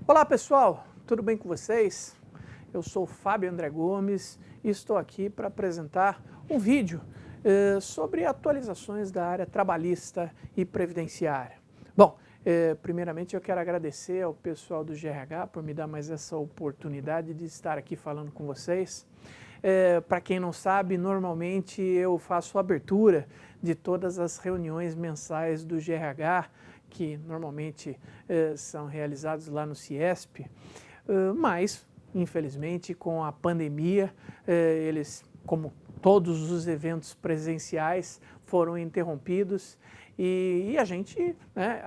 Olá pessoal, tudo bem com vocês? Eu sou o Fábio André Gomes e estou aqui para apresentar um vídeo sobre atualizações da área trabalhista e previdenciária. Bom, primeiramente eu quero agradecer ao pessoal do GRH por me dar mais essa oportunidade de estar aqui falando com vocês. Para quem não sabe, normalmente eu faço a abertura de todas as reuniões mensais do GRH, que normalmente são realizados lá no CIESP, mas, infelizmente, com a pandemia, eles, como todos os eventos presenciais, foram interrompidos e a gente, né,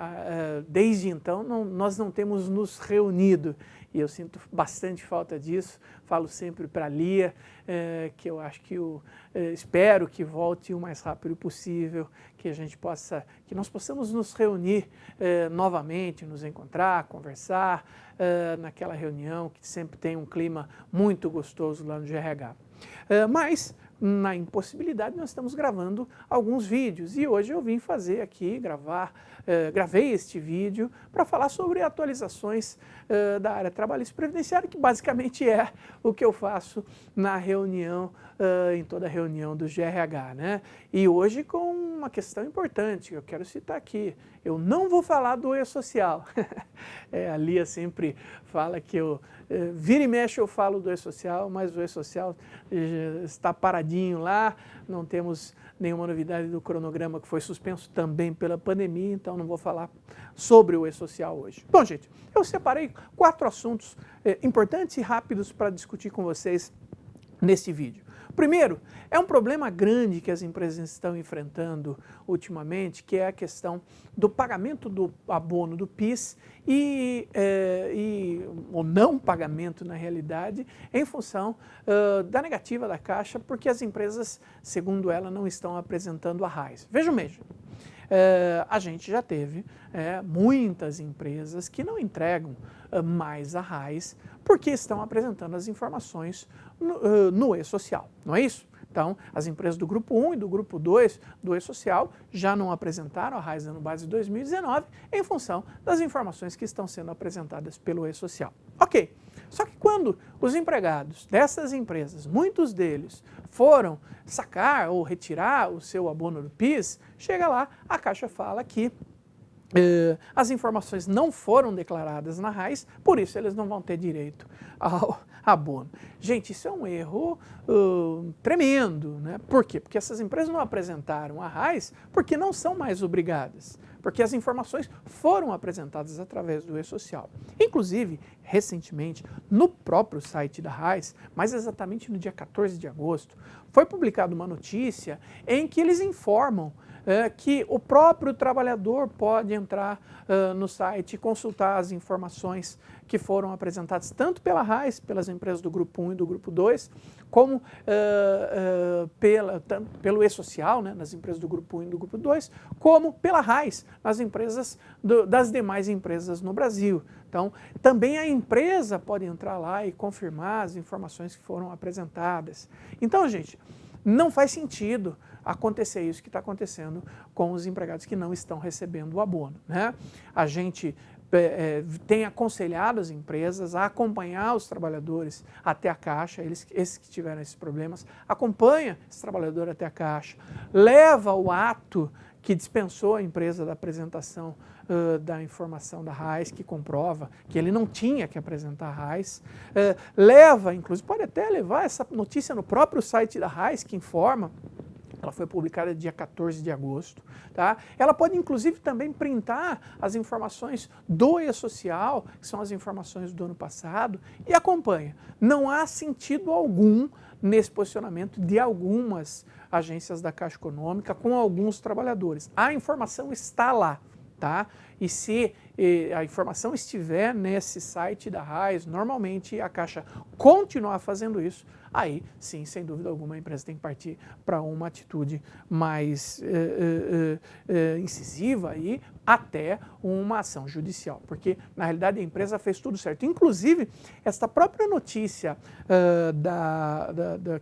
desde então, nós não temos nos reunido e eu sinto bastante falta disso. Falo sempre para a Lia que eu acho que espero que volte o mais rápido possível, que a gente possa, que nós possamos nos reunir novamente, nos encontrar, conversar naquela reunião que sempre tem um clima muito gostoso lá no GRH. Mas na impossibilidade nós estamos gravando alguns vídeos e hoje eu vim fazer aqui, gravei este vídeo para falar sobre atualizações da área trabalhista e previdenciária, que basicamente é o que eu faço na reunião, em toda reunião do GRH, né? E hoje com uma questão importante que eu quero citar aqui. Eu não vou falar do e-social. A Lia sempre fala que vira e mexe eu falo do e-social, mas o e-social está paradinho lá, não temos nenhuma novidade do cronograma que foi suspenso também pela pandemia, então não vou falar sobre o e-social hoje. Bom, gente, eu separei 4 assuntos importantes e rápidos para discutir com vocês nesse vídeo. Primeiro, é um problema grande que as empresas estão enfrentando ultimamente, que é a questão do pagamento do abono do PIS o não pagamento, na realidade, em função da negativa da Caixa, porque as empresas, segundo ela, não estão apresentando a RAIS. Vejam mesmo. A gente já teve muitas empresas que não entregam mais a RAIS porque estão apresentando as informações no e-social, não é isso? Então, as empresas do Grupo 1 e do Grupo 2 do e-social já não apresentaram a RAIS Ano Base 2019 em função das informações que estão sendo apresentadas pelo e-social. Ok, só que quando os empregados dessas empresas, muitos deles, foram sacar ou retirar o seu abono do PIS, chega lá, a Caixa fala que as informações não foram declaradas na RAIS, por isso eles não vão ter direito ao abono. Gente, isso é um erro tremendo, né? Por quê? Porque essas empresas não apresentaram a RAIS porque não são mais obrigadas, porque as informações foram apresentadas através do e-social. Inclusive, recentemente, no próprio site da RAIS, mais exatamente no dia 14 de agosto, foi publicada uma notícia em que eles informam que o próprio trabalhador pode entrar no site e consultar as informações que foram apresentadas tanto pela RAIS, pelas empresas do Grupo 1 e do Grupo 2, como pelo e-social, né, nas empresas do Grupo 1 e do Grupo 2, como pela RAIS, nas empresas das demais empresas no Brasil. Então, também a empresa pode entrar lá e confirmar as informações que foram apresentadas. Então, gente, não faz sentido acontecer isso que está acontecendo com os empregados que não estão recebendo o abono, né? A gente tem aconselhado as empresas a acompanhar os trabalhadores até a Caixa, esses que tiveram esses problemas, acompanha esse trabalhador até a Caixa, leva o ato que dispensou a empresa da apresentação da informação da RAIS, que comprova que ele não tinha que apresentar a RAIS, leva, inclusive, pode até levar essa notícia no próprio site da RAIS, que informa. Ela foi publicada dia 14 de agosto. Tá? Ela pode, inclusive, também printar as informações do e-social, que são as informações do ano passado, e acompanha. Não há sentido algum nesse posicionamento de algumas agências da Caixa Econômica com alguns trabalhadores. A informação está lá. Tá? E se a informação estiver nesse site da RAIS, normalmente a Caixa continuar fazendo isso, aí sim, sem dúvida alguma, a empresa tem que partir para uma atitude mais incisiva e até uma ação judicial, porque na realidade a empresa fez tudo certo. Inclusive, esta própria notícia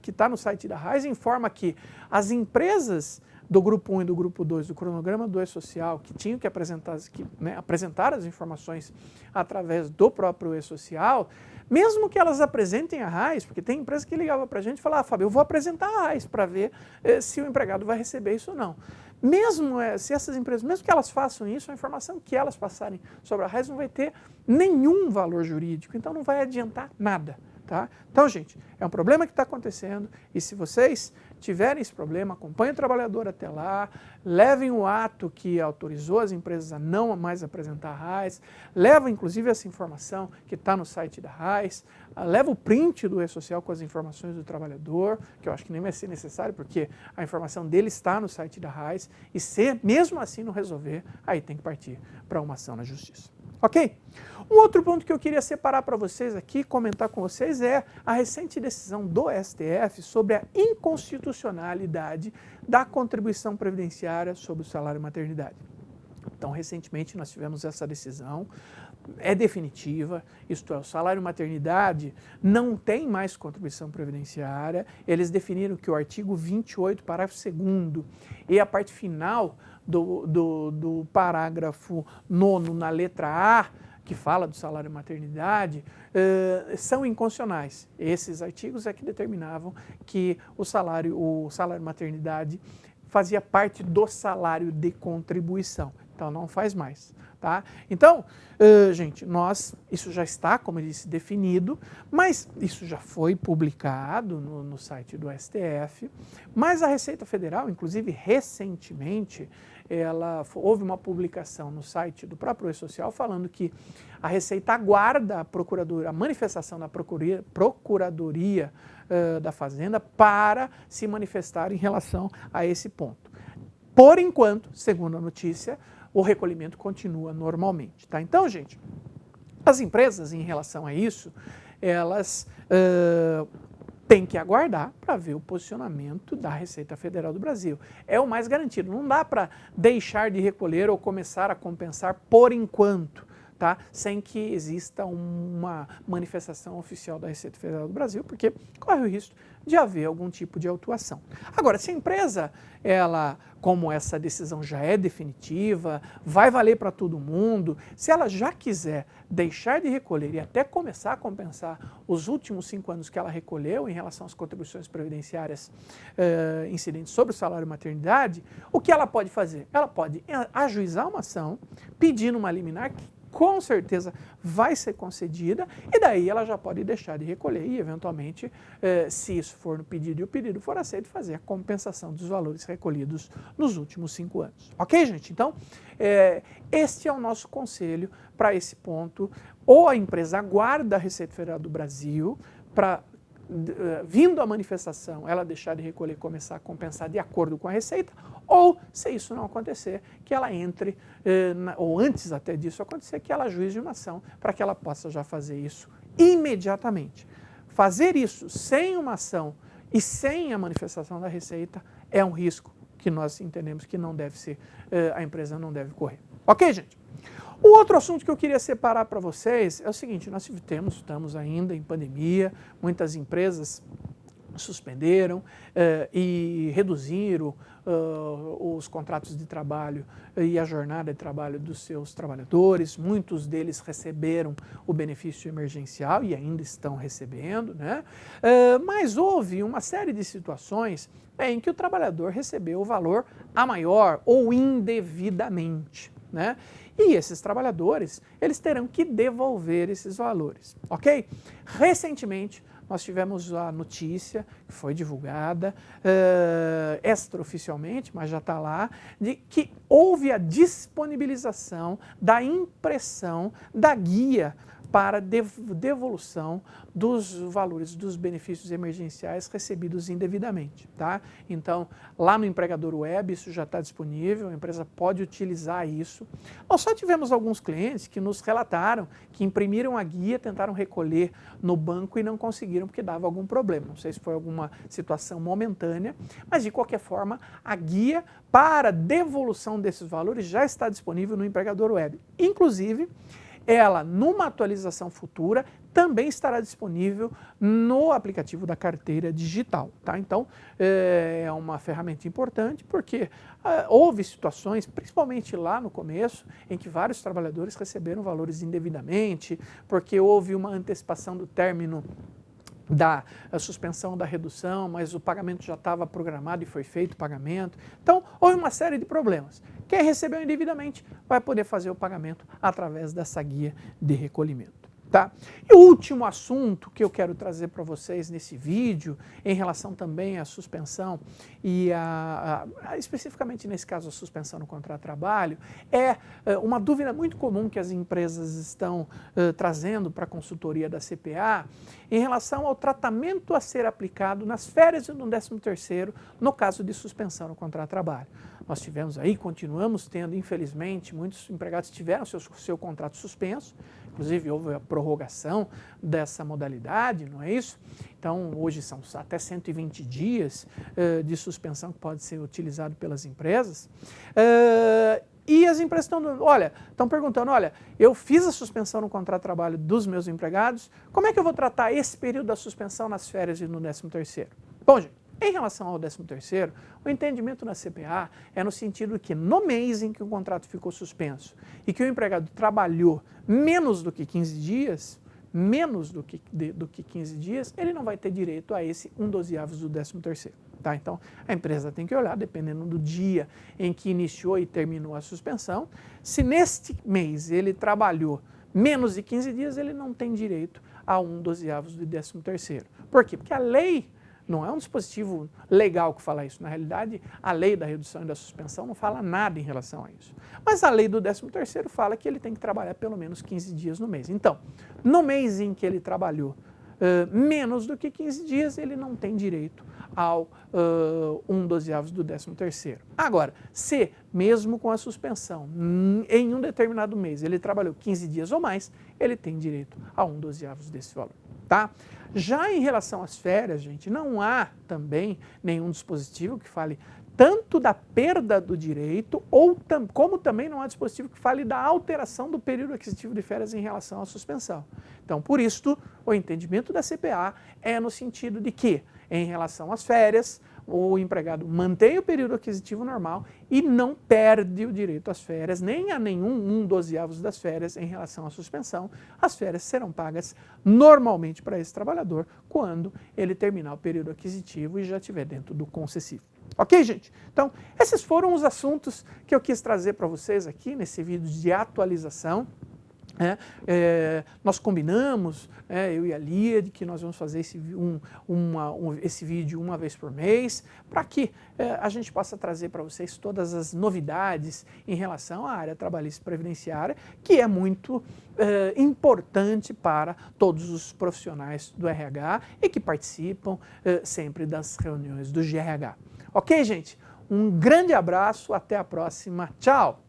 que está no site da RAIS informa que as empresas do Grupo 1 e do Grupo 2 do cronograma do e-social, que tinham que apresentar, que né, apresentar as informações através do próprio e-social, mesmo que elas apresentem a RAIS, porque tem empresa que ligava para a gente e falava, Fábio, eu vou apresentar a RAIS para ver se o empregado vai receber isso ou não. Mesmo se essas empresas, mesmo que elas façam isso, a informação que elas passarem sobre a RAIS não vai ter nenhum valor jurídico, então não vai adiantar nada. Tá? Então, gente, é um problema que está acontecendo e se vocês tiverem esse problema, acompanhem o trabalhador até lá, levem o ato que autorizou as empresas a não mais apresentar a RAIS, leva inclusive essa informação que está no site da RAIS, leva o print do e-social com as informações do trabalhador, que eu acho que nem vai ser necessário porque a informação dele está no site da RAIS e se mesmo assim não resolver, aí tem que partir para uma ação na justiça. Ok? Um outro ponto que eu queria separar para vocês aqui, comentar com vocês, é a recente decisão do STF sobre a inconstitucionalidade da contribuição previdenciária sobre o salário maternidade. Então, recentemente nós tivemos essa decisão, é definitiva, isto é, o salário maternidade não tem mais contribuição previdenciária, eles definiram que o artigo 28, parágrafo 2º e a parte final do parágrafo 9º na letra A, que fala do salário maternidade, são inconstitucionais. Esses artigos é que determinavam que o salário maternidade fazia parte do salário de contribuição. Então não faz mais. Tá? Então, gente, isso já está, como eu disse, definido, mas isso já foi publicado no site do STF, mas a Receita Federal, inclusive recentemente, houve uma publicação no site do próprio e-social falando que a Receita aguarda a manifestação da Procuradoria da Fazenda para se manifestar em relação a esse ponto. Por enquanto, segundo a notícia, o recolhimento continua normalmente. Tá? Então, gente, as empresas, em relação a isso, elas têm que aguardar para ver o posicionamento da Receita Federal do Brasil. É o mais garantido. Não dá para deixar de recolher ou começar a compensar por enquanto, tá? Sem que exista uma manifestação oficial da Receita Federal do Brasil, porque corre o risco de haver algum tipo de autuação. Agora, se a empresa, como essa decisão já é definitiva, vai valer para todo mundo, se ela já quiser deixar de recolher e até começar a compensar os últimos 5 anos que ela recolheu em relação às contribuições previdenciárias incidentes sobre o salário maternidade, o que ela pode fazer? Ela pode ajuizar uma ação pedindo uma liminar que com certeza vai ser concedida e daí ela já pode deixar de recolher e eventualmente, se isso for no pedido e o pedido for aceito, fazer a compensação dos valores recolhidos nos últimos 5 anos. Ok, gente? Então, este é o nosso conselho para esse ponto. Ou a empresa aguarda a Receita Federal do Brasil para, vindo a manifestação, ela deixar de recolher e começar a compensar de acordo com a Receita, ou, se isso não acontecer, que ela entre, ou antes até disso acontecer, que ela ajuize uma ação para que ela possa já fazer isso imediatamente. Fazer isso sem uma ação e sem a manifestação da Receita é um risco que nós entendemos que não deve ser, a empresa não deve correr. Ok, gente? O outro assunto que eu queria separar para vocês é o seguinte, nós estamos ainda em pandemia, muitas empresas suspenderam e reduziram os contratos de trabalho e a jornada de trabalho dos seus trabalhadores, muitos deles receberam o benefício emergencial e ainda estão recebendo, né? Mas houve uma série de situações em que o trabalhador recebeu o valor a maior ou indevidamente, né? E esses trabalhadores, eles terão que devolver esses valores, ok? Recentemente, nós tivemos a notícia, que foi divulgada extraoficialmente, mas já está lá, de que houve a disponibilização da impressão da guia para devolução dos valores dos benefícios emergenciais recebidos indevidamente. Tá? Então, lá no empregador web, isso já está disponível, a empresa pode utilizar isso. Nós só tivemos alguns clientes que nos relataram que imprimiram a guia, tentaram recolher no banco e não conseguiram porque dava algum problema. Não sei se foi alguma situação momentânea, mas de qualquer forma, a guia para devolução desses valores já está disponível no empregador web. Inclusive, ela, numa atualização futura, também estará disponível no aplicativo da carteira digital, tá? Então, é uma ferramenta importante porque houve situações, principalmente lá no começo, em que vários trabalhadores receberam valores indevidamente, porque houve uma antecipação do término da suspensão da redução, mas o pagamento já estava programado e foi feito o pagamento. Então, houve uma série de problemas. Quem recebeu indevidamente vai poder fazer o pagamento através dessa guia de recolhimento. Tá? E o último assunto que eu quero trazer para vocês nesse vídeo, em relação também à suspensão e especificamente nesse caso a suspensão no contrato de trabalho, é uma dúvida muito comum que as empresas estão trazendo para a consultoria da CPA em relação ao tratamento a ser aplicado nas férias e no 13º no caso de suspensão no contrato de trabalho. Nós tivemos aí, continuamos tendo, infelizmente, muitos empregados tiveram seu contrato suspenso, inclusive houve a prorrogação dessa modalidade, não é isso? Então, hoje são até 120 dias de suspensão que pode ser utilizado pelas empresas. E as empresas estão perguntando, olha, eu fiz a suspensão no contrato de trabalho dos meus empregados, como é que eu vou tratar esse período da suspensão nas férias e no 13º? Bom, gente, em relação ao 13º, o entendimento na CPA é no sentido que no mês em que o contrato ficou suspenso e que o empregado trabalhou menos do que 15 dias, ele não vai ter direito a esse 1/12 do 13º. Tá? Então, a empresa tem que olhar, dependendo do dia em que iniciou e terminou a suspensão, se neste mês ele trabalhou menos de 15 dias, ele não tem direito a 1/12 do 13º. Por quê? Porque a lei não é um dispositivo legal que fala isso. Na realidade, a lei da redução e da suspensão não fala nada em relação a isso. Mas a lei do 13º fala que ele tem que trabalhar pelo menos 15 dias no mês. Então, no mês em que ele trabalhou menos do que 15 dias, ele não tem direito ao 1/12 do 13º. Agora, se mesmo com a suspensão, em um determinado mês, ele trabalhou 15 dias ou mais, ele tem direito a 1/12 desse valor. Tá? Já em relação às férias, gente, não há também nenhum dispositivo que fale tanto da perda do direito, como também não há dispositivo que fale da alteração do período aquisitivo de férias em relação à suspensão. Então, por isso, o entendimento da CPA é no sentido de que, em relação às férias, o empregado mantém o período aquisitivo normal e não perde o direito às férias, nem a nenhum 1/12 das férias em relação à suspensão. As férias serão pagas normalmente para esse trabalhador quando ele terminar o período aquisitivo e já estiver dentro do concessivo. Ok, gente? Então, esses foram os assuntos que eu quis trazer para vocês aqui nesse vídeo de atualização. Nós combinamos, eu e a Lia, de que nós vamos fazer esse vídeo uma vez por mês, para que a gente possa trazer para vocês todas as novidades em relação à área trabalhista e previdenciária, que é muito importante para todos os profissionais do RH e que participam sempre das reuniões do GRH. Ok, gente? Um grande abraço, até a próxima. Tchau!